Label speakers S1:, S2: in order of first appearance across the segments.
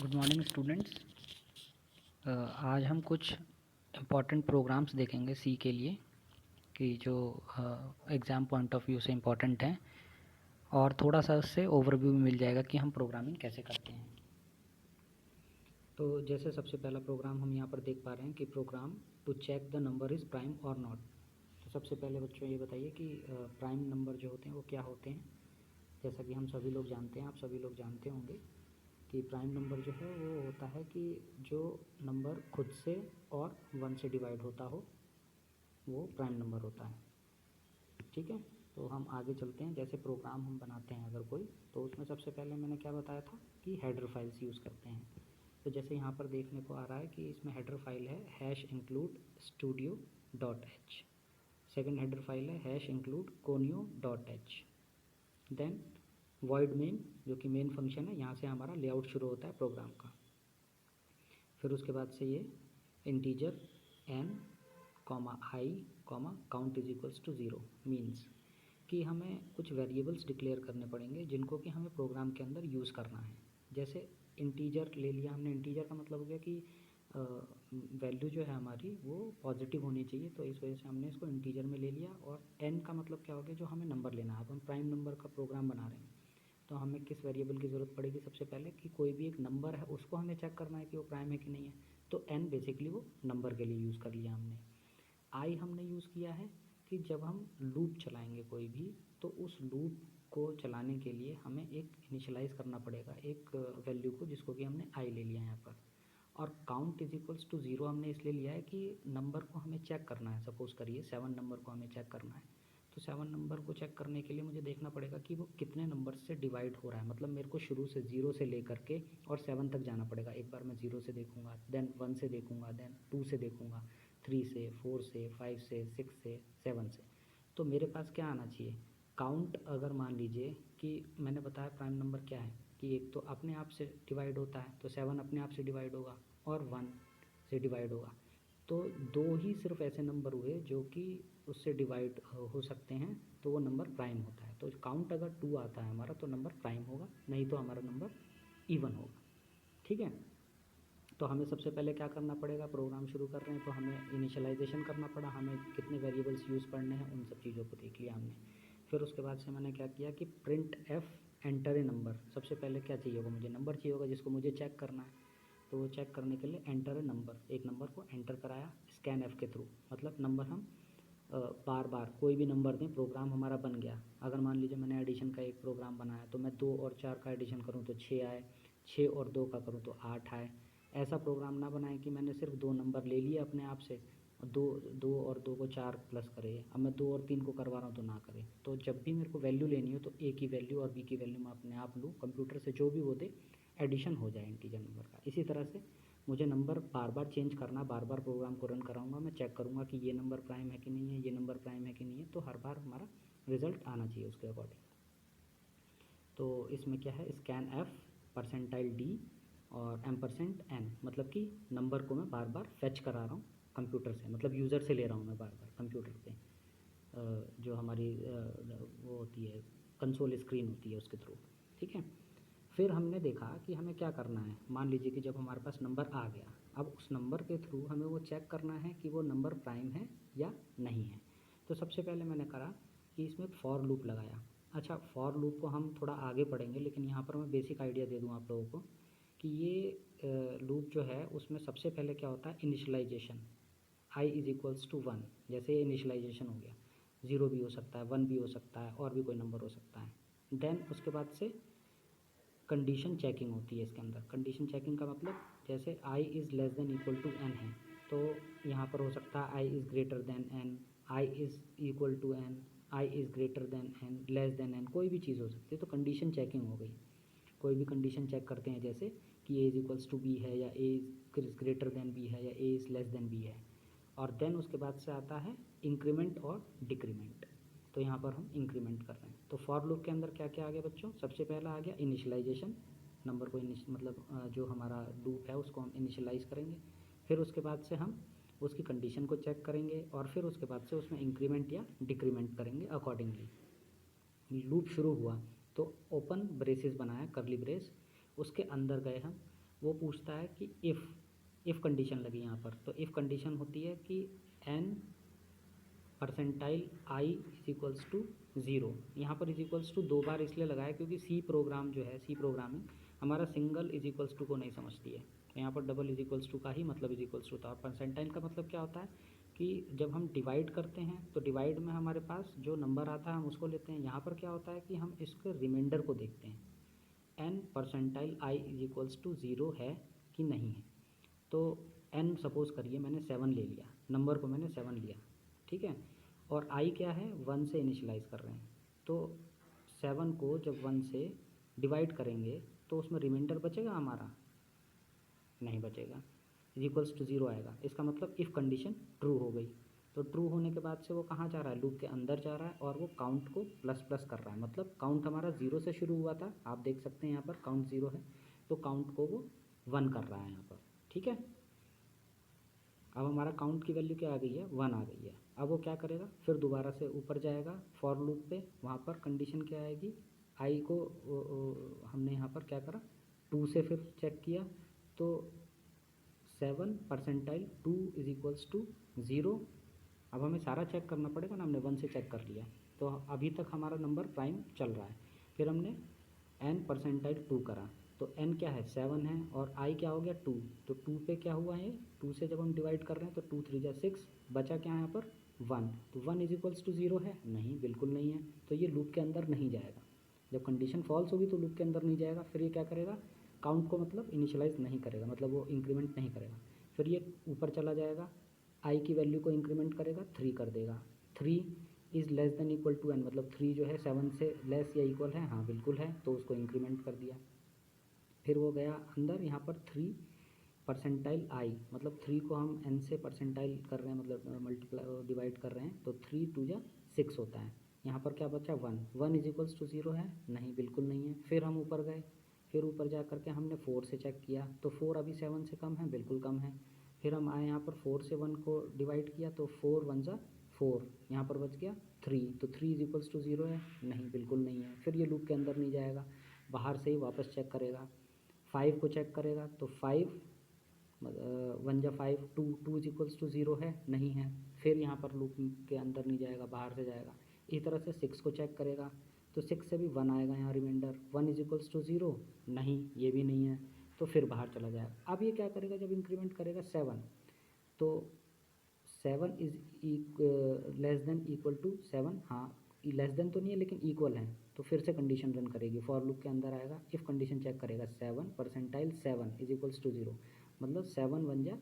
S1: Good morning students. आज हम कुछ इम्पॉर्टेंट प्रोग्राम्स देखेंगे सी के लिए कि जो एग्ज़ाम पॉइंट ऑफ व्यू से इम्पॉर्टेंट हैं और थोड़ा सा उससे ओवरव्यू मिल जाएगा कि हम प्रोग्रामिंग कैसे करते हैं। तो जैसे सबसे पहला प्रोग्राम हम यहाँ पर देख पा रहे हैं कि program to check the number is prime और नॉट। तो सबसे पहले बच्चों ये बताइए कि प्राइम नंबर जो होते हैं वो क्या होते हैं। जैसा कि हम सभी लोग जानते हैं, आप सभी लोग जानते होंगे कि प्राइम नंबर जो है वो होता है कि जो नंबर खुद से और 1 से डिवाइड होता हो वो प्राइम नंबर होता है। ठीक है, तो हम आगे चलते हैं। जैसे प्रोग्राम हम बनाते हैं अगर कोई, तो उसमें सबसे पहले मैंने क्या बताया था कि हेडर फाइल्स यूज़ करते हैं। तो जैसे यहाँ पर देखने को आ रहा है कि इसमें हेडर फाइल है #include_studio.h। सेकेंड हेडर फाइल है #include_conio.h। देन void main जो कि मेन फंक्शन है, यहाँ से हमारा लेआउट शुरू होता है प्रोग्राम का। फिर उसके बाद से ये integer n, i, count is equals to 0 means कि हमें कुछ वेरिएबल्स डिक्लेयर करने पड़ेंगे जिनको कि हमें प्रोग्राम के अंदर यूज़ करना है। जैसे इंटीजर ले लिया हमने, इंटीजर का मतलब हो गया कि वैल्यू जो है हमारी वो पॉजिटिव होनी चाहिए, तो इस वजह से हमने इसको इंटीजर में ले लिया। और n का मतलब क्या हो गया, जो हमें नंबर लेना है। अब हम प्राइम नंबर का प्रोग्राम बना रहे हैं तो हमें किस वेरिएबल की ज़रूरत पड़ेगी, सबसे पहले कि कोई भी एक नंबर है उसको हमें चेक करना है कि वो प्राइम है कि नहीं है। तो n बेसिकली वो नंबर के लिए यूज़ कर लिया हमने। i हमने यूज़ किया है कि जब हम लूप चलाएंगे कोई भी, तो उस लूप को चलाने के लिए हमें एक इनिशियलाइज़ करना पड़ेगा एक वैल्यू को, जिसको कि हमने i ले लिया यहाँ पर। और काउंट इज इक्वल्स टू 0 हमने इसलिए लिया है कि नंबर को हमें चेक करना है। सपोज़ करिए 7 नंबर को हमें चेक करना है, तो 7 नंबर को चेक करने के लिए मुझे देखना पड़ेगा कि वो कितने नंबर से डिवाइड हो रहा है। मतलब मेरे को शुरू से 0 से लेकर के और 7 तक जाना पड़ेगा। एक बार मैं 0 से देखूंगा, देन 1 से देखूंगा, देन 2 से देखूंगा, 3 से, 4 से, 5 से, 6 से, 7 से। तो मेरे पास क्या आना चाहिए, काउंट। अगर मान लीजिए कि मैंने बताया प्राइम नंबर क्या है कि एक तो अपने आप से डिवाइड होता है, तो 7 अपने आप से डिवाइड होगा और 1 से डिवाइड होगा। तो दो ही सिर्फ ऐसे नंबर हुए जो कि उससे डिवाइड हो सकते हैं, तो वो नंबर प्राइम होता है। तो काउंट अगर 2 आता है हमारा तो नंबर प्राइम होगा, नहीं तो हमारा नंबर इवन होगा। ठीक है, तो हमें सबसे पहले क्या करना पड़ेगा, प्रोग्राम शुरू कर रहे हैं तो हमें इनिशियलाइजेशन करना पड़ा, हमें कितने वेरिएबल्स यूज़ करने हैं उन सब चीज़ों को देख लिया हमने। फिर उसके बाद से मैंने क्या किया कि print F enter a number. सबसे पहले क्या चाहिए होगा, मुझे नंबर चाहिए होगा जिसको मुझे चेक करना है। तो वो चेक करने के लिए एंटर ए नंबर, एक नंबर को एंटर कराया स्कैन एफ के थ्रू। मतलब नंबर हम बार बार कोई भी नंबर दें, प्रोग्राम हमारा बन गया। अगर मान लीजिए मैंने एडिशन का एक प्रोग्राम बनाया, तो मैं 2 और 4 का एडिशन करूँ तो 6 आए, 6 और 2 का करूँ तो 8 आए। ऐसा प्रोग्राम ना बनाएं कि मैंने सिर्फ 2 नंबर ले लिए अपने आप से, दो दो और 2 को 4 प्लस करे, अब मैं 2 और 3 को करवा रहा हूँ तो ना करें। तो जब भी मेरे को वैल्यू लेनी हो तो ए की वैल्यू और बी की वैल्यू मैं अपने आप लूँ, कंप्यूटर से जो भी वो दे एडिशन हो जाए इंटीजर नंबर का। इसी तरह से मुझे नंबर बार बार चेंज करना, बार बार प्रोग्राम को रन कराऊंगा, मैं चेक करूंगा कि ये नंबर प्राइम है कि नहीं है, ये नंबर प्राइम है कि नहीं है। तो हर बार हमारा रिजल्ट आना चाहिए उसके अकॉर्डिंग। तो इसमें क्या है, स्कैन एफ %d और %n, मतलब कि नंबर को मैं बार बार फेच करा रहा हूँ कंप्यूटर से, मतलब यूज़र से ले रहा हूँ मैं बार बार कंप्यूटर पे, जो हमारी वो होती है कंसोल स्क्रीन होती है उसके थ्रू। ठीक है, फिर हमने देखा कि हमें क्या करना है। मान लीजिए कि जब हमारे पास नंबर आ गया, अब उस नंबर के थ्रू हमें वो चेक करना है कि वो नंबर प्राइम है या नहीं है। तो सबसे पहले मैंने करा कि इसमें फॉर लूप लगाया। अच्छा, फॉर लूप को हम थोड़ा आगे पढ़ेंगे, लेकिन यहाँ पर मैं बेसिक आइडिया दे दूँ आप लोगों को कि ये लूप जो है उसमें सबसे पहले क्या होता है, initialization. i is equals to 1, जैसे इनिशलाइजेशन हो गया, 0 भी हो सकता है, 1 भी हो सकता है, और भी कोई नंबर हो सकता है। देन उसके बाद से कंडीशन चेकिंग होती है इसके अंदर। कंडीशन चेकिंग का मतलब जैसे i is less than equal to n है, तो यहाँ पर हो सकता है i is greater than n, i is equal to n, i is greater than n, less than n, कोई भी चीज़ हो सकती है। तो कंडीशन चेकिंग हो गई, कोई भी कंडीशन चेक करते हैं, जैसे कि a is equals to b है, या a is greater than b है, या a is less than b है। और देन उसके बाद से आता है इंक्रीमेंट और डिक्रीमेंट। तो यहाँ पर हम इंक्रीमेंट कर रहे हैं। तो फॉर लूप के अंदर क्या क्या आ गया बच्चों, सबसे पहला आ गया इनिशियलाइजेशन, नंबर को मतलब जो हमारा लूप है उसको हम इनिशियलाइज़ करेंगे। फिर उसके बाद से हम उसकी कंडीशन को चेक करेंगे, और फिर उसके बाद से उसमें इंक्रीमेंट या डिक्रीमेंट करेंगे अकॉर्डिंगली। लूप शुरू हुआ तो ओपन ब्रेसेस बनाया, करली ब्रेस, उसके अंदर गए हम, वो पूछता है कि इफ़ कंडीशन लगी यहाँ पर, तो इफ़ कंडीशन होती है कि n percentile i is equals to 0। यहाँ पर इज इक्वल्स टू 2 बार इसलिए लगाया क्योंकि सी प्रोग्राम जो है, सी प्रोग्रामिंग हमारा सिंगल इज इक्वल्स टू को नहीं समझती है। यहाँ पर डबल इज इक्वल्स टू का ही मतलब इज इक्वल्स टू था। और परसेंटाइल का मतलब क्या होता है कि जब हम डिवाइड करते हैं तो डिवाइड में हमारे पास जो नंबर आता है हम उसको लेते हैं। यहाँ पर क्या होता है कि हम इसके रिमाइंडर को देखते हैं, n percentile i is equals to 0 है कि नहीं है। तो n सपोज़ करिए मैंने 7 ले लिया, नंबर को मैंने 7 लिया, ठीक है, और i क्या है 1 से इनिशलाइज कर रहे हैं। तो 7 को जब 1 से डिवाइड करेंगे तो उसमें रिमाइंडर बचेगा हमारा, नहीं बचेगा, इज इक्वल्स टू 0 आएगा। इसका मतलब इफ़ कंडीशन ट्रू हो गई। तो ट्रू होने के बाद से वो कहाँ जा रहा है, लूप के अंदर जा रहा है और वो काउंट को प्लस प्लस कर रहा है। मतलब काउंट हमारा 0 से शुरू हुआ था, आप देख सकते हैं यहाँ पर काउंट 0 है, तो काउंट को वो 1 कर रहा है यहाँ पर, ठीक है। अब हमारा काउंट की वैल्यू क्या आ गई है, 1 आ गई है। अब वो क्या करेगा, फिर दोबारा से ऊपर जाएगा फॉर लूप पे, वहाँ पर कंडीशन क्या आएगी, आई को हमने यहाँ पर क्या करा 2 से फिर चेक किया, तो 7 परसेंटाइल 2 इज इक्वल्स टू 0। अब हमें सारा चेक करना पड़ेगा ना, हमने 1 से चेक कर लिया, तो अभी तक हमारा नंबर प्राइम चल रहा है। फिर हमने n परसेंटाइल 2 करा, तो n क्या है 7 है और i क्या हो गया 2, तो 2 पे क्या हुआ है, 2 से जब हम डिवाइड कर रहे हैं तो 2 3 जा 6, बचा क्या है यहाँ पर 1, तो 1 इज इक्वल्स टू 0 है, नहीं बिल्कुल नहीं है, तो ये लूप के अंदर नहीं जाएगा। जब कंडीशन फॉल्स होगी तो लूप के अंदर नहीं जाएगा। फिर ये क्या करेगा, काउंट को मतलब इनिशियलाइज नहीं करेगा, मतलब वो इंक्रीमेंट नहीं करेगा। फिर ये ऊपर चला जाएगा, आई की वैल्यू को इंक्रीमेंट करेगा, 3 कर देगा। 3 is less than equal to n, मतलब 3 जो है 7 से लेस या इक्वल है, हाँ बिल्कुल है, तो उसको इंक्रीमेंट कर दिया। फिर वो गया अंदर, यहाँ पर 3 परसेंटाइल आई, मतलब 3 को हम n से परसेंटाइल कर रहे हैं, मतलब मल्टीप्लाई डिवाइड कर रहे हैं, तो 3 2 जा 6 होता है। यहाँ पर क्या बचा 1, 1 इज इक्वल्स टू 0 है, नहीं बिल्कुल नहीं है। फिर हम ऊपर गए, फिर ऊपर जा करके हमने 4 से चेक किया, तो 4 अभी 7 से कम है, बिल्कुल कम है। फिर हम आए यहाँ पर 4 से 1 को डिवाइड किया, तो 4 1 जा 4, यहाँ पर बच गया 3, तो 3 इज इक्वल्स टू 0 है, नहीं बिल्कुल नहीं है। फिर ये लूप के अंदर नहीं जाएगा, बाहर से ही वापस चेक करेगा। 5 को चेक करेगा, तो 5 1 जा 5, 2 इज इक्वल्स टू 0 है, नहीं है। फिर यहाँ पर लूप के अंदर नहीं जाएगा, बाहर से जाएगा। इसी तरह से 6 को चेक करेगा, तो 6 से भी 1 आएगा यहाँ रिमाइंडर, 1 इज इक्वल्स टू 0, नहीं ये भी नहीं है, तो फिर बाहर चला जाएगा। अब ये क्या करेगा, जब इंक्रीमेंट करेगा 7, तो 7 is less than equal to 7, हाँ लेस देन तो नहीं है लेकिन इक्वल है, तो फिर से कंडीशन रन करेगी, फॉर लूप के अंदर आएगा, इफ़ कंडीशन चेक करेगा 7 परसेंटाइल 7 इज इक्वल्स टू 0, मतलब 7 1 जा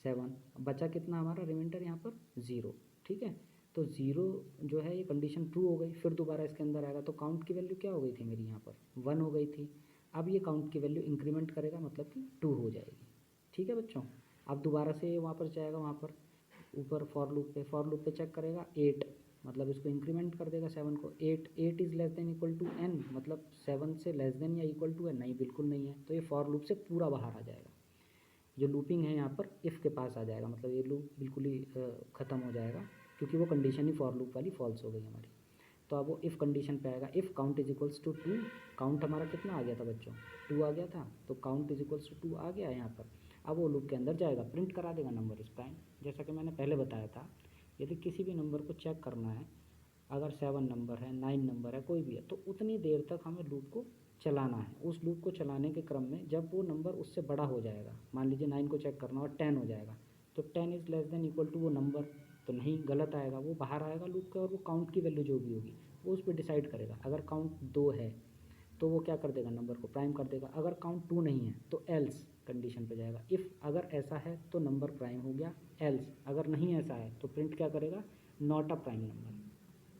S1: 7, बचा कितना हमारा रिमाइंडर यहाँ पर 0, ठीक है। तो 0 जो है ये कंडीशन ट्रू हो गई। फिर दोबारा इसके अंदर आएगा, तो काउंट की वैल्यू क्या हो गई थी मेरी, यहाँ पर 1 हो गई थी। अब ये काउंट की वैल्यू इंक्रीमेंट करेगा, मतलब कि 2 हो जाएगी, ठीक है बच्चों। अब दोबारा से ये वापस जाएगा वहाँ पर ऊपर फॉर लूप पे चेक करेगा 8, मतलब इसको इंक्रीमेंट कर देगा 7 को, 8 is less than equal to n, मतलब 7 से लेस देन या इक्वल टू है, नहीं बिल्कुल नहीं है, तो ये फॉर लूप से पूरा बाहर आ जाएगा। जो लूपिंग है यहाँ पर इफ़ के पास आ जाएगा, मतलब ये लूप बिल्कुल ही ख़त्म हो जाएगा, क्योंकि वो कंडीशन ही फॉर लूप वाली फॉल्स हो गई हमारी। तो अब वो इफ़ कंडीशन पे आएगा, if count is equals to 2, count हमारा कितना आ गया था बच्चों 2 आ गया था, तो काउंट इज इक्वल्स टू 2 आ गया यहाँ पर। अब वो लूप के अंदर जाएगा, प्रिंट करा देगा नंबर इस प्राइम, जैसा कि मैंने पहले बताया था। यदि किसी भी नंबर को चेक करना है, अगर 7 नंबर है 9 नंबर है कोई भी है, तो उतनी देर तक हमें लूप को चलाना है। उस लूप को चलाने के क्रम में जब वो नंबर उससे बड़ा हो जाएगा, मान लीजिए 9 को चेक करना और 10 हो जाएगा, तो 10 is less than equal to वो नंबर, तो नहीं गलत आएगा, वो बाहर आएगा लूप का, और वो काउंट की वैल्यू जो भी होगी वो उस पर डिसाइड करेगा। अगर काउंट 2 है तो वो क्या कर देगा, नंबर को प्राइम कर देगा। अगर काउंट 2 नहीं है तो एल्स कंडीशन पे जाएगा, इफ़ अगर ऐसा है तो नंबर प्राइम हो गया, एल्स अगर नहीं ऐसा है तो प्रिंट क्या करेगा, नॉट अ प्राइम नंबर,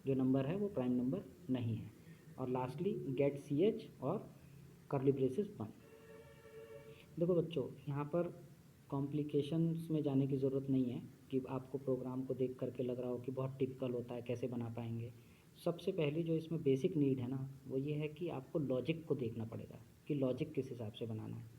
S1: जो नंबर है वो प्राइम नंबर नहीं है। और लास्टली गेट ch और कर्ली ब्रेसेस 1। देखो बच्चों, यहाँ पर कॉम्प्लिकेशंस में जाने की ज़रूरत नहीं है कि आपको प्रोग्राम को देख करके लग रहा हो कि बहुत टिपिकल होता है, कैसे बना पाएंगे। सबसे पहली जो इसमें बेसिक नीड है ना, वो ये है कि आपको लॉजिक को देखना पड़ेगा कि लॉजिक किस हिसाब से बनाना है।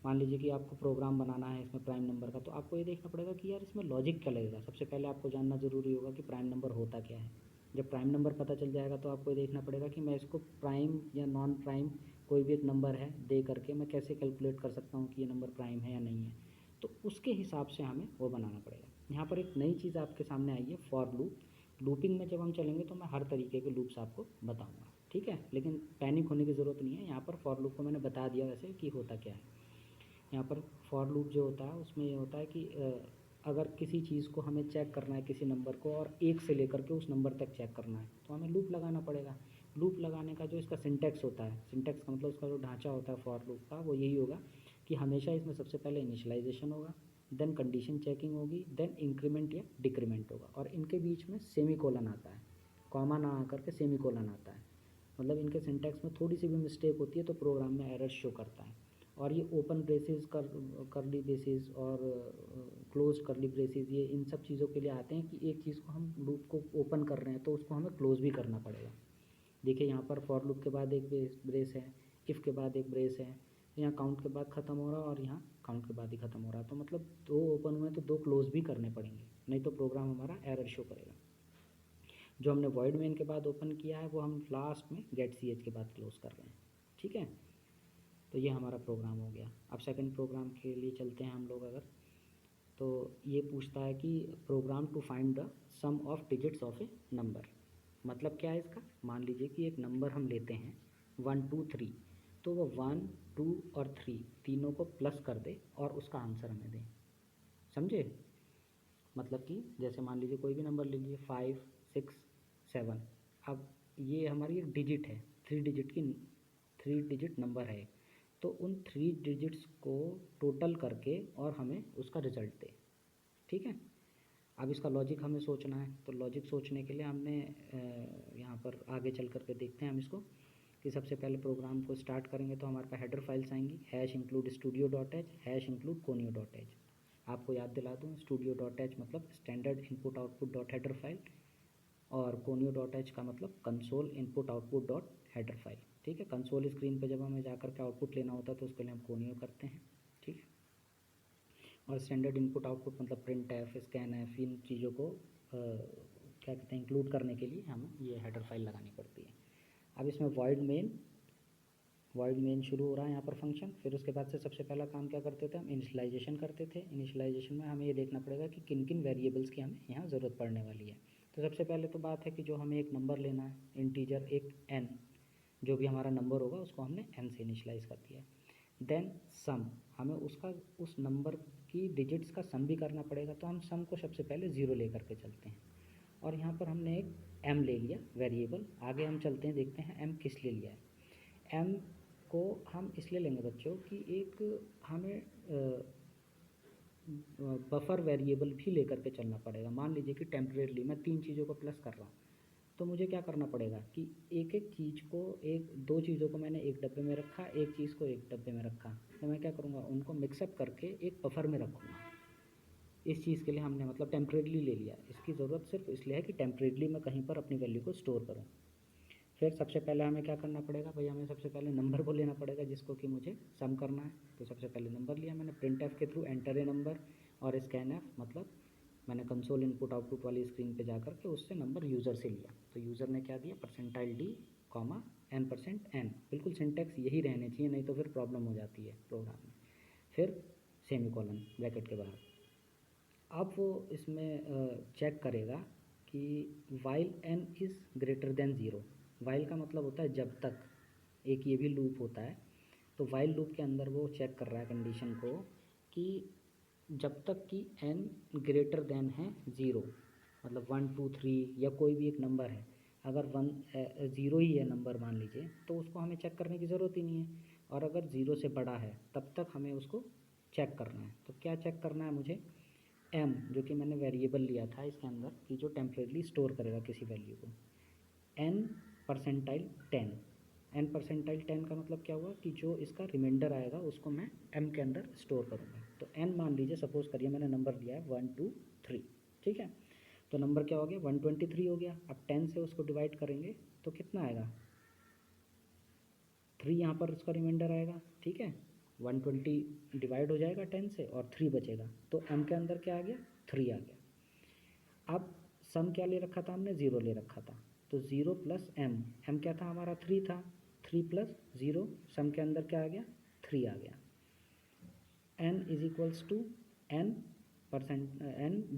S1: मान लीजिए कि आपको प्रोग्राम बनाना है इसमें प्राइम नंबर का, तो आपको ये देखना पड़ेगा कि यार इसमें लॉजिक क्या लगेगा। सबसे पहले आपको जानना ज़रूरी होगा कि प्राइम नंबर होता क्या है। जब प्राइम नंबर पता चल जाएगा तो आपको ये देखना पड़ेगा कि मैं इसको प्राइम या नॉन प्राइम कोई भी एक नंबर है दे करके मैं कैसे कैलकुलेट कर सकता हूँ कि ये नंबर प्राइम है या नहीं है, तो उसके हिसाब से हमें वो बनाना पड़ेगा। यहाँ पर एक नई चीज़ आपके सामने आई है, फॉर लूप। लूपिंग में जब हम चलेंगे तो मैं हर तरीके के लूप्स आपको बताऊँगा, ठीक है, लेकिन पैनिक होने की ज़रूरत नहीं है। यहाँ पर फॉर लूप को मैंने बता दिया वैसे कि होता क्या है। यहाँ पर फॉर लूप जो होता है उसमें ये होता है कि अगर किसी चीज़ को हमें चेक करना है, किसी नंबर को, और एक से लेकर के उस नंबर तक चेक करना है, तो हमें लूप लगाना पड़ेगा। लूप लगाने का जो इसका सिंटैक्स होता है, सिंटैक्स का मतलब उसका जो ढांचा होता है फॉर लूप का, वो यही होगा कि हमेशा इसमें सबसे पहले इनिशियलाइजेशन होगा, देन कंडीशन चेकिंग होगी, देन इंक्रीमेंट या डिक्रीमेंट होगा, और इनके बीच में सेमीकोलन आता है, कॉमा ना आकर के सेमीकोलन आता है। मतलब इनके सिंटैक्स में थोड़ी सी भी मिस्टेक होती है तो प्रोग्राम में एरर शो करता है। और ये ओपन ब्रेसेस, करली ब्रेसेस और क्लोज करली ब्रेसेस, ये इन सब चीज़ों के लिए आते हैं कि एक चीज़ को हम लूप को ओपन कर रहे हैं तो उसको हमें क्लोज भी करना पड़ेगा। देखिए यहाँ पर फॉर लूप के बाद एक ब्रेस है, इफ़ के बाद एक ब्रेस है, यहाँ काउंट के बाद ख़त्म हो रहा है और यहाँ काउंट के बाद ही ख़त्म हो रहा है, तो मतलब दो ओपन हुए तो दो क्लोज भी करने पड़ेंगे, नहीं तो प्रोग्राम हमारा एरर शो करेगा। जो हमने वॉइड मेन के बाद ओपन किया है वो हम लास्ट में गेट सी एच के बाद क्लोज कर रहे हैं, ठीक है। तो ये हमारा प्रोग्राम हो गया। अब सेकंड प्रोग्राम के लिए चलते हैं हम लोग अगर, तो ये पूछता है कि program to find the sum of digits of a number. मतलब क्या है इसका, मान लीजिए कि एक नंबर हम लेते हैं 1 2 3, तो वो 1 2 और 3 तीनों को प्लस कर दे और उसका आंसर हमें दे, समझे। मतलब कि जैसे मान लीजिए कोई भी नंबर ले लीजिए 5 6 7, अब ये हमारी एक डिजिट है, 3 डिजिट नंबर है, तो उन 3 डिजिट्स को टोटल करके और हमें उसका रिजल्ट दे, ठीक है। अब इसका लॉजिक हमें सोचना है, तो लॉजिक सोचने के लिए हमने यहाँ पर आगे चल करके देखते हैं हम इसको, कि सबसे पहले प्रोग्राम को स्टार्ट करेंगे तो हमारे पास हेडर फाइल्स आएंगी, hash include studio dot H, hash include conio dot H. आपको याद दिला दूँ, स्टूडियो डॉट एच मतलब standard input output dot header file, और कोनियो डॉट एच का मतलब console input output dot header file, ठीक है। कंसोल स्क्रीन पे जब हमें जाकर के आउटपुट लेना होता है तो उसके लिए हम कोनियो करते हैं, ठीक है। और स्टैंडर्ड इनपुट आउटपुट मतलब प्रिंट एफ, स्कैन एफ, इन चीज़ों को क्या कहते हैं इंक्लूड करने के लिए हमें ये हेडर फाइल लगानी पड़ती है। अब इसमें वॉइड मेन शुरू हो रहा है यहाँ पर फंक्शन, फिर उसके बाद से सबसे पहला काम क्या करते थे हम, इनिशियलाइजेशन करते थे। इनिशियलाइजेशन में हमें ये देखना पड़ेगा कि किन किन वेरिएबल्स की हमें यहाँ ज़रूरत पड़ने वाली है। तो सबसे पहले तो बात है कि जो हमें एक नंबर लेना है, इंटीजर एक n, जो भी हमारा नंबर होगा उसको हमने n से इनिशियलाइज़ कर दिया। देन सम, हमें उसका उस नंबर की डिजिट्स का सम भी करना पड़ेगा, तो हम सम को सबसे पहले 0 लेकर के चलते हैं, और यहाँ पर हमने एक m ले लिया वेरिएबल। आगे हम चलते हैं, देखते हैं m किस लिए लिया है। m को हम इसलिए लेंगे बच्चों कि एक हमें बफर वेरिएबल भी लेकर के चलना पड़ेगा। मान लीजिए कि टेम्परेरीली मैं 3 चीज़ों को प्लस कर रहा हूँ, तो मुझे क्या करना पड़ेगा कि एक एक चीज़ को, एक दो चीज़ों को मैंने एक डब्बे में रखा, एक चीज़ को एक डब्बे में रखा, तो मैं क्या करूँगा, उनको मिक्सअप करके एक बफर में रखूँगा। इस चीज़ के लिए हमने मतलब टेम्परेरीली ले लिया, इसकी ज़रूरत सिर्फ इसलिए है कि टेम्परेरीली मैं कहीं पर अपनी वैल्यू को स्टोर करूँ। फिर सबसे पहले हमें क्या करना पड़ेगा भाई, हमें सबसे पहले नंबर को लेना पड़ेगा जिसको कि मुझे सम करना है। तो सबसे पहले नंबर लिया मैंने, प्रिंट एफ के थ्रू एंटर ए नंबर, और स्कैन एफ मतलब मैंने कंसोल इनपुट आउटपुट वाली स्क्रीन पे जाकर के उससे नंबर यूज़र से लिया। तो यूज़र ने क्या दिया, %d, n%n, बिल्कुल सिंटैक्स यही रहने चाहिए, नहीं तो फिर प्रॉब्लम हो जाती है प्रोग्राम में। फिर सेमीकोलन ब्रैकेट के बाहर। अब वो इसमें चेक करेगा कि while n is greater then 0। While का मतलब होता है जब तक, एक ये भी लूप होता है। तो वाइल लूप के अंदर वो चेक कर रहा है कंडीशन को कि जब तक कि n ग्रेटर देन है 0, मतलब 1 2 3 या कोई भी एक नंबर है, अगर 0 ही है नंबर मान लीजिए, तो उसको हमें चेक करने की ज़रूरत ही नहीं है। और अगर 0 से बड़ा है तब तक हमें उसको चेक करना है। तो क्या चेक करना है मुझे, m, जो कि मैंने वेरिएबल लिया था इसके अंदर कि जो टेम्परेरीली स्टोर करेगा किसी वैल्यू को, n%10। n%10 का मतलब क्या हुआ कि जो इसका रिमाइंडर आएगा उसको मैं m के अंदर स्टोर करूँगा। तो n मान लीजिए, सपोज़ करिए मैंने नंबर लिया है 1 2 3, ठीक है। तो नंबर क्या हो गया, 123 हो गया। अब 10 से उसको डिवाइड करेंगे तो कितना आएगा, 3 यहाँ पर उसका रिमाइंडर आएगा, ठीक है। 120 डिवाइड हो जाएगा 10 से और 3 बचेगा, तो m के अंदर क्या आ गया, 3 आ गया। अब सम क्या ले रखा था हमने, 0 ले रखा था, तो 0 प्लस m, m क्या था हमारा 3 था, 3 प्लस 0, सम के अंदर क्या आ गया 3 आ गया। n is equals to n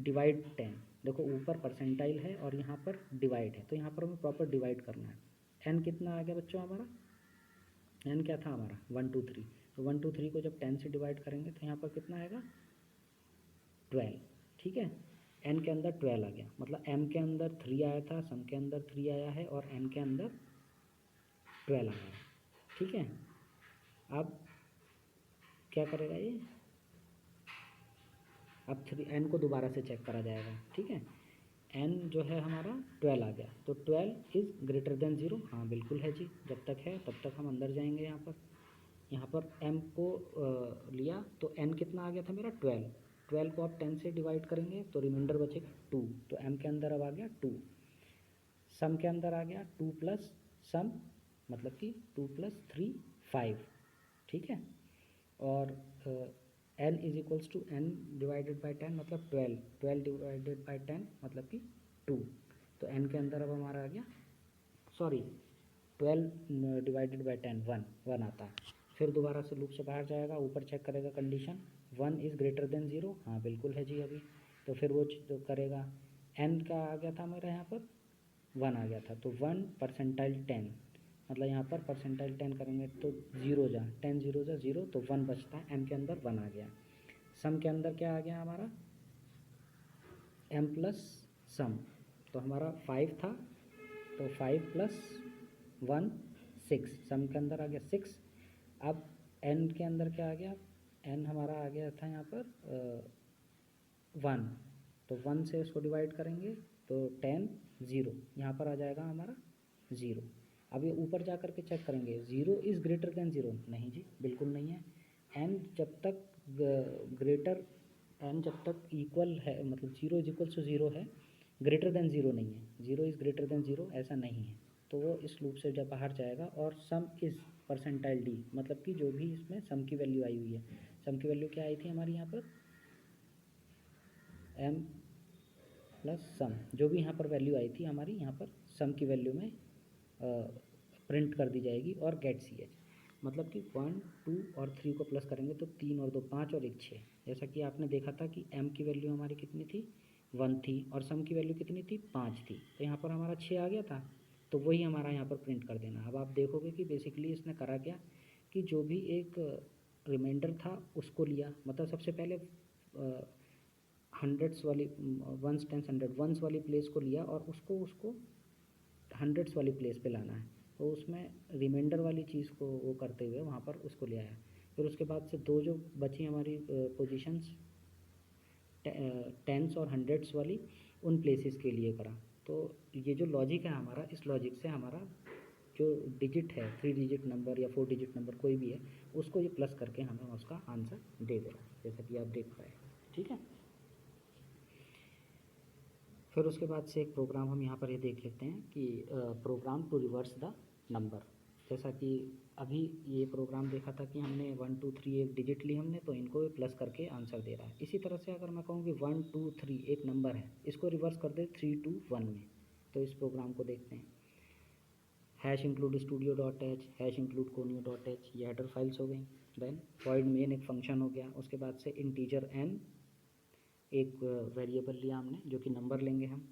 S1: divide 10। देखो ऊपर परसेंटाइल है और यहाँ पर डिवाइड है, तो यहाँ पर हमें प्रॉपर डिवाइड करना है। n कितना आ गया बच्चों हमारा, n क्या था हमारा 1 2 3, तो 1 2 3 को जब 10 से डिवाइड करेंगे तो यहाँ पर कितना आएगा 12। ठीक है, n के अंदर 12 आ गया, मतलब m के अंदर 3 आया था, सम के अंदर 3 आया है और n के अंदर 12 आया है। ठीक है, अब क्या करेगा ये, अब 3n को दोबारा से चेक करा जाएगा। ठीक है, n जो है हमारा 12 आ गया, तो 12 इज़ ग्रेटर देन 0, हाँ बिल्कुल है जी, जब तक है तब तक हम अंदर जाएंगे। यहाँ पर m को लिया तो n कितना आ गया था मेरा 12, 12 को आप 10 से डिवाइड करेंगे तो रिमाइंडर बचेगा 2, तो m के अंदर अब आ गया 2। सम के अंदर आ गया 2 प्लस सम, मतलब कि 2 प्लस 3 5। ठीक है, और n is equals to n divided by 10 मतलब 12, 12 डिवाइडेड बाई 10 मतलब कि 2, तो n के अंदर अब हमारा आ गया, सॉरी 12 डिवाइडेड बाई 10 1 आता है। फिर दोबारा से लूप से बाहर जाएगा, ऊपर चेक करेगा कंडीशन 1 इज़ ग्रेटर देन 0, हाँ बिल्कुल है जी अभी, तो फिर वो तो करेगा। n का आ गया था मेरा यहाँ पर 1 आ गया था, तो 1 परसेंटाइल 10, मतलब यहाँ पर परसेंटाइल 10 करेंगे तो 0 जा 10 0 जा 0, तो 1 बचता है, m के अंदर 1 आ गया। सम के अंदर क्या आ गया हमारा m प्लस सम, तो हमारा 5 था, तो 5 प्लस 1 6, सम के अंदर आ गया 6। अब n के अंदर क्या आ गया, n हमारा आ गया था यहाँ पर 1, तो 1 से इसको डिवाइड करेंगे तो 10 0, यहाँ पर आ जाएगा हमारा 0। अब ये ऊपर जा कर के चेक करेंगे 0 इज़ ग्रेटर देन 0, नहीं जी बिल्कुल नहीं है। n जब तक ग्रेटर, n जब तक इक्वल है, मतलब 0 इज इक्वल टू 0 है, ग्रेटर देन 0 नहीं है, 0 इज़ ग्रेटर देन 0 ऐसा नहीं है, तो वो इस लूप से जब बाहर जाएगा। और सम इज़ परसेंटाइल डी, मतलब कि जो भी इसमें सम की वैल्यू आई हुई है, सम की वैल्यू क्या आई थी हमारी यहाँ पर m प्लस सम, जो भी यहाँ पर वैल्यू आई थी हमारी यहाँ पर सम की वैल्यू में प्रिंट कर दी जाएगी और गेट सी एच, मतलब कि 1 2 और 3 को प्लस करेंगे तो 3 और 2 5 और 1 6। जैसा कि आपने देखा था कि m की वैल्यू हमारी कितनी थी 1 थी और सम की वैल्यू कितनी थी 5 थी, तो यहाँ पर हमारा 6 आ गया था, तो वही हमारा यहाँ पर प्रिंट कर देना। अब आप देखोगे कि बेसिकली इसने करा क्या कि जो भी एक रिमाइंडर था उसको लिया, मतलब सबसे पहले हंड्रेड्स वाली वंस टेंस हंड्रेड वंस वाली प्लेस को लिया और उसको हंड्रेड्स वाली प्लेस पे लाना है, तो उसमें रिमाइंडर वाली चीज़ को वो करते हुए वहाँ पर उसको ले आया। फिर उसके बाद से दो जो बची हमारी पोजीशंस टेंस और हंड्रेड्स वाली, उन प्लेसेस के लिए करा। तो ये जो लॉजिक है हमारा, इस लॉजिक से हमारा जो डिजिट है 3 डिजिट नंबर या 4 डिजिट नंबर कोई भी है, उसको ये प्लस करके हमें उसका आंसर दे दे रहा है, जैसा कि आप देख पाए। ठीक है, फिर उसके बाद से एक प्रोग्राम हम यहाँ पर ये देख लेते हैं कि program to reverse the number. जैसा कि अभी ये प्रोग्राम देखा था कि हमने 1 2 3 एक डिजिट ली हमने, तो इनको प्लस करके आंसर दे रहा है। इसी तरह से अगर मैं कहूँ कि 1 2 3 एक नंबर है, इसको रिवर्स कर दे 3 2 1 में, तो इस प्रोग्राम को देखते हैं। Hash include studio dot H, hash include conio dot H, ये हेडर फाइल्स हो गई। देन वॉइड मेन एक फंक्शन हो गया, उसके बाद से इंटीजर n एक वेरिएबल लिया हमने जो कि नंबर लेंगे हम।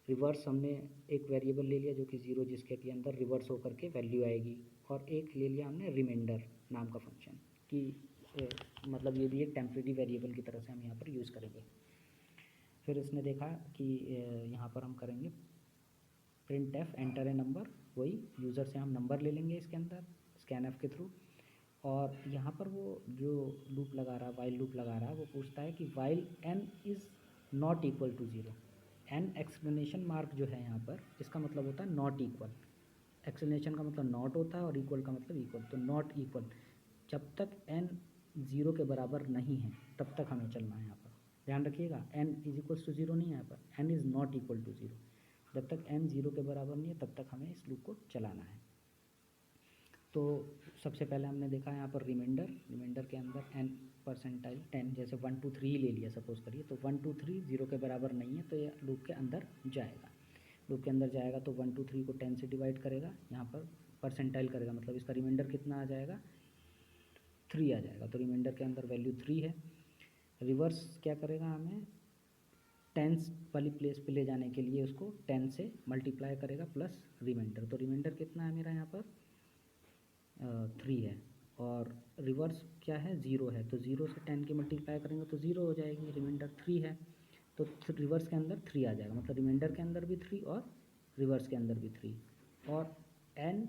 S1: रिवर्स हमने एक वेरिएबल ले लिया जो कि 0, जिसके के अंदर रिवर्स होकर के वैल्यू आएगी। और एक ले लिया हमने रिमाइंडर नाम का फंक्शन कि मतलब ये भी एक टेम्परेरी वेरिएबल की तरह से हम यहाँ पर यूज़ करेंगे। फिर इसने देखा कि यहाँ पर हम करेंगे print F enter a number, वही यूज़र से हम नंबर ले लेंगे इसके अंदर स्कैन एफ के थ्रू। और यहाँ पर वो जो लूप लगा रहा है, वाइल लूप लगा रहा है, वो पूछता है कि while n is not equal to 0, n exclamation mark जो है यहाँ पर, इसका मतलब होता है नॉट इक्वल। एक्सक्लेमेशन का मतलब नॉट होता है और इक्वल का मतलब इक्वल, तो नॉट इक्वल जब तक n 0 के बराबर नहीं है तब तक हमें चलना है। यहाँ पर ध्यान रखिएगा, n इज इक्वल्स टू 0 नहीं है यहाँ पर, n is not equal to 0, जब तक n 0 के बराबर नहीं है तब तक हमें इस लूप को चलाना है। तो सबसे पहले हमने देखा यहाँ पर रिमाइंडर के अंदर n परसेंटाइल 10, जैसे 1 2 3 ले लिया सपोज करिए, तो 1 2 3 0 के बराबर नहीं है, तो ये लूप के अंदर जाएगा। लूप के अंदर जाएगा तो 1 2 3 को 10 से डिवाइड करेगा, यहाँ पर परसेंटाइल करेगा, मतलब इसका रिमाइंडर कितना आ जाएगा, 3 आ जाएगा। तो रिमाइंडर के अंदर वैल्यू 3 है। रिवर्स क्या करेगा, हमें टेंस वाली प्लेस पे ले जाने के लिए उसको 10 से मल्टीप्लाई करेगा प्लस रिमाइंडर। तो रिमाइंडर कितना है मेरा यहाँ पर 3 है, और रिवर्स क्या है 0 है, तो 0 से 10 की मल्टीप्लाई करेंगे तो 0 हो जाएगी, रिमाइंडर 3 है, तो रिवर्स के अंदर 3 आ जाएगा, मतलब रिमाइंडर के अंदर भी 3 और रिवर्स के अंदर भी 3। और n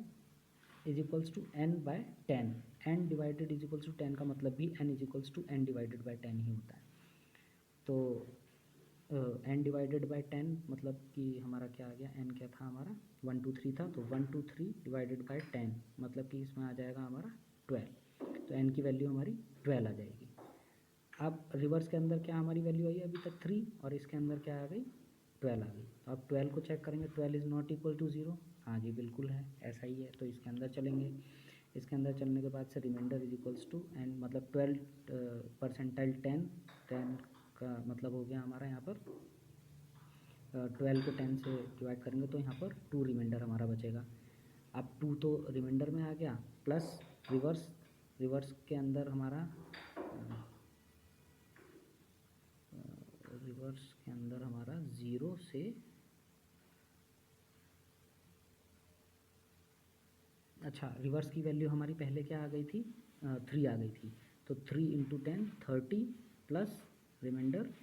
S1: is equals to n by 10, n divided is equals to 10 का मतलब भी n is equals to n divided by 10 ही होता है। तो n डिवाइडेड बाय 10 मतलब कि हमारा क्या आ गया, n क्या था हमारा 1 2 3 था, तो 1 2 3 डिवाइडेड बाय 10 मतलब कि इसमें आ जाएगा हमारा 12। तो n की वैल्यू हमारी 12 आ जाएगी। अब रिवर्स के अंदर क्या हमारी वैल्यू आई अभी तक 3, और इसके अंदर क्या आ गई 12 आ गई। तो अब 12 को चेक करेंगे, 12 इज़ नॉट इक्वल टू 0, हाँ जी बिल्कुल है, ऐसा ही है, तो इसके अंदर चलेंगे। इसके अंदर चलने के बाद से remainder is equals to and मतलब 12 परसेंटाइल 10 का मतलब हो गया हमारा यहाँ पर 12 को 10 से डिवाइड करेंगे तो यहाँ पर 2 रिमाइंडर हमारा बचेगा। अब 2 तो रिमाइंडर में आ गया, प्लस रिवर्स के अंदर हमारा रिवर्स के अंदर हमारा 0 से अच्छा रिवर्स की वैल्यू हमारी पहले क्या आ गई थी 3 आ गई थी, तो 3 इंटू 10 30 प्लस रिमाइंडर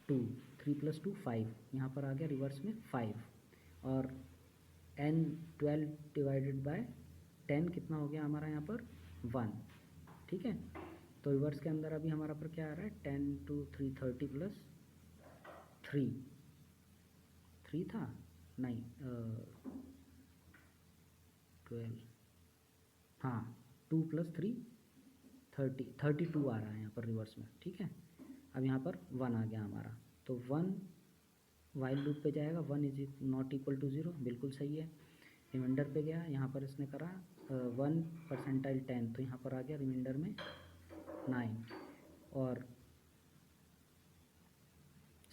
S1: 2, 3 प्लस 2 5, यहाँ पर आ गया रिवर्स में 5, और n 12 डिवाइडेड बाय 10 कितना हो गया हमारा यहाँ पर 1, ठीक है। तो रिवर्स के अंदर अभी हमारा पर क्या आ रहा है 10 2 3 30 प्लस 3 था नहीं 12, हाँ 2 प्लस 3 32 आ रहा है यहाँ पर रिवर्स में, ठीक है। अब यहाँ पर 1 आ गया हमारा, तो 1 वाइल लूप पे जाएगा, 1 इज नॉट इक्वल टू 0, बिल्कुल सही है। रिमाइंडर पे गया, यहाँ पर इसने करा 1 परसेंटाइल 10, तो यहाँ पर आ गया रिमाइंडर में 9, और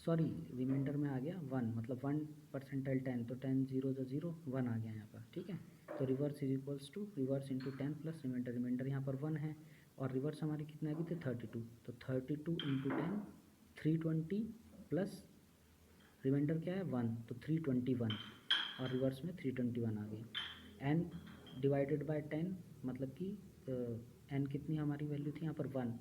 S1: सॉरी रिमाइंडर में आ गया 1, मतलब 1 परसेंटाइल 10, तो 10 0 जो 0 1 आ गया यहाँ पर, ठीक है। तो reverse is equals to reverse into 10 plus remainder यहाँ पर 1 है, और रिवर्स हमारी कितने अभी थे 32, तो 32 इंटू 10 320 प्लस रिमाइंडर क्या है 1, तो 321, और रिवर्स में 321 आ गई। n डिवाइडेड बाय 10 मतलब कि n कितनी हमारी वैल्यू थी यहाँ पर 1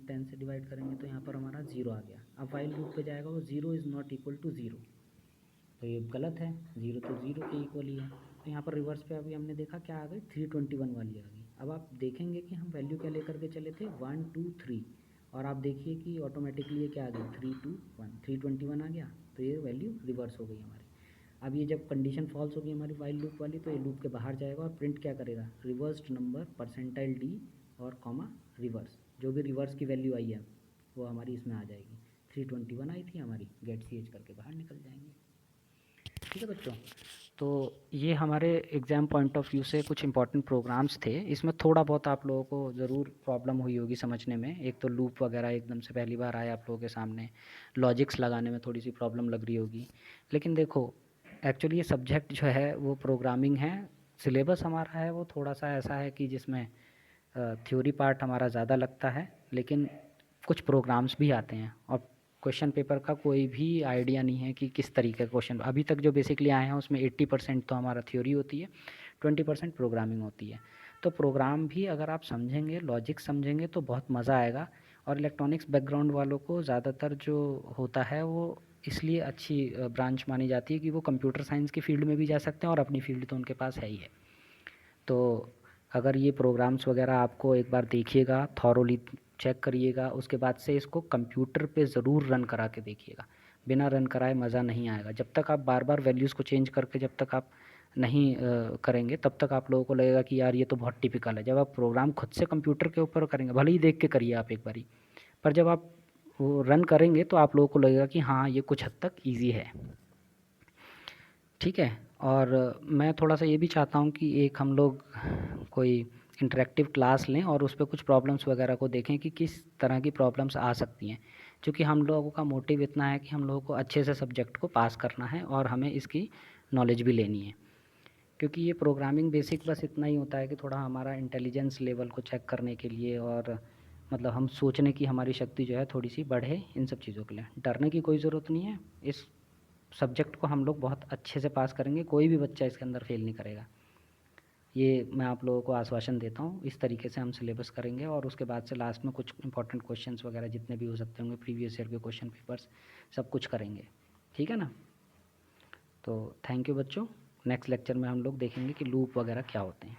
S1: 10 से डिवाइड करेंगे तो यहाँ पर हमारा 0 आ गया। अब वाइल लूप पे जाएगा वो 0 इज़ नॉट इक्वल टू 0, तो ये गलत है, 0 तो 0 के इक्वल ही है। तो यहाँ पर रिवर्स पे अभी हमने देखा क्या आ गई 321 वाली आ गई। अब आप देखेंगे कि हम वैल्यू क्या लेकर के चले थे 1 2 3, और आप देखिए कि ऑटोमेटिकली ये क्या आ गई 3 2 1 321 आ गया, तो ये वैल्यू रिवर्स हो गई हमारी। अब ये जब कंडीशन फॉल्स होगी हमारी वाइल लूप वाली, तो ये लूप के बाहर जाएगा और प्रिंट क्या करेगा रिवर्स्ड नंबर परसेंटाइल डी और कॉमा रिवर्स, जो भी रिवर्स की वैल्यू आई है वो हमारी इसमें आ जाएगी। 321 आई थी हमारी, गेट सी एच करके बाहर निकल जाएंगे, ठीक है बच्चों। तो ये हमारे एग्ज़ाम पॉइंट ऑफ व्यू से कुछ इंपॉर्टेंट प्रोग्राम्स थे। इसमें थोड़ा बहुत आप लोगों को ज़रूर प्रॉब्लम हुई होगी समझने में, एक तो लूप वगैरह एकदम से पहली बार आया आप लोगों के सामने, लॉजिक्स लगाने में थोड़ी सी प्रॉब्लम लग रही होगी। लेकिन देखो एक्चुअली ये सब्जेक्ट जो है वो प्रोग्रामिंग है, सिलेबस हमारा है वो थोड़ा सा ऐसा है कि जिसमें थ्योरी पार्ट हमारा ज़्यादा लगता है, लेकिन कुछ प्रोग्राम्स भी आते हैं, और क्वेश्चन पेपर का कोई भी आइडिया नहीं है कि किस तरीके का क्वेश्चन अभी तक जो बेसिकली आए हैं उसमें 80% तो हमारा थ्योरी होती है, 20% प्रोग्रामिंग होती है। तो प्रोग्राम भी अगर आप समझेंगे, लॉजिक समझेंगे तो बहुत मज़ा आएगा। और इलेक्ट्रॉनिक्स बैकग्राउंड वालों को ज़्यादातर जो होता है वो इसलिए अच्छी ब्रांच मानी जाती है कि वो कंप्यूटर साइंस की फील्ड में भी जा सकते हैं, और अपनी फील्ड तो उनके पास है ही है। तो अगर ये प्रोग्राम्स वगैरह आपको एक बार देखिएगा, थॉरोली चेक करिएगा, उसके बाद से इसको कंप्यूटर पे ज़रूर रन करा के देखिएगा। बिना रन कराए मज़ा नहीं आएगा। जब तक आप बार बार वैल्यूज़ को चेंज करके जब तक आप नहीं करेंगे तब तक आप लोगों को लगेगा कि यार ये तो बहुत टिपिकल है। जब आप प्रोग्राम खुद से कंप्यूटर के ऊपर करेंगे, भले ही देख के करिए आप एक बारी, पर जब आप वो रन करेंगे तो आप लोगों को लगेगा कि हाँ ये कुछ हद तक ईजी है, ठीक है। और मैं थोड़ा सा ये भी चाहता हूँ कि एक हम लोग कोई इंटरेक्टिव क्लास लें और उस पर कुछ प्रॉब्लम्स वगैरह को देखें कि किस तरह की प्रॉब्लम्स आ सकती हैं, क्योंकि हम लोगों का मोटिव इतना है कि हम लोगों को अच्छे से सब्जेक्ट को पास करना है और हमें इसकी नॉलेज भी लेनी है। क्योंकि ये प्रोग्रामिंग बेसिक बस इतना ही होता है कि थोड़ा हमारा इंटेलिजेंस लेवल को चेक करने के लिए, और मतलब हम सोचने की हमारी शक्ति जो है थोड़ी सी बढ़े, इन सब चीज़ों के लिए। डरने की कोई ज़रूरत नहीं है। इस सब्जेक्ट को हम लोग बहुत अच्छे से पास करेंगे, कोई भी बच्चा इसके अंदर फेल नहीं करेगा, ये मैं आप लोगों को आश्वासन देता हूँ। इस तरीके से हम सिलेबस करेंगे, और उसके बाद से लास्ट में कुछ इंपॉर्टेंट क्वेश्चंस वगैरह जितने भी हो सकते होंगे, प्रीवियस ईयर के क्वेश्चन पेपर्स, सब कुछ करेंगे। ठीक है ना? तो थैंक यू बच्चों। नेक्स्ट लेक्चर में हम लोग देखेंगे कि लूप वगैरह क्या होते हैं।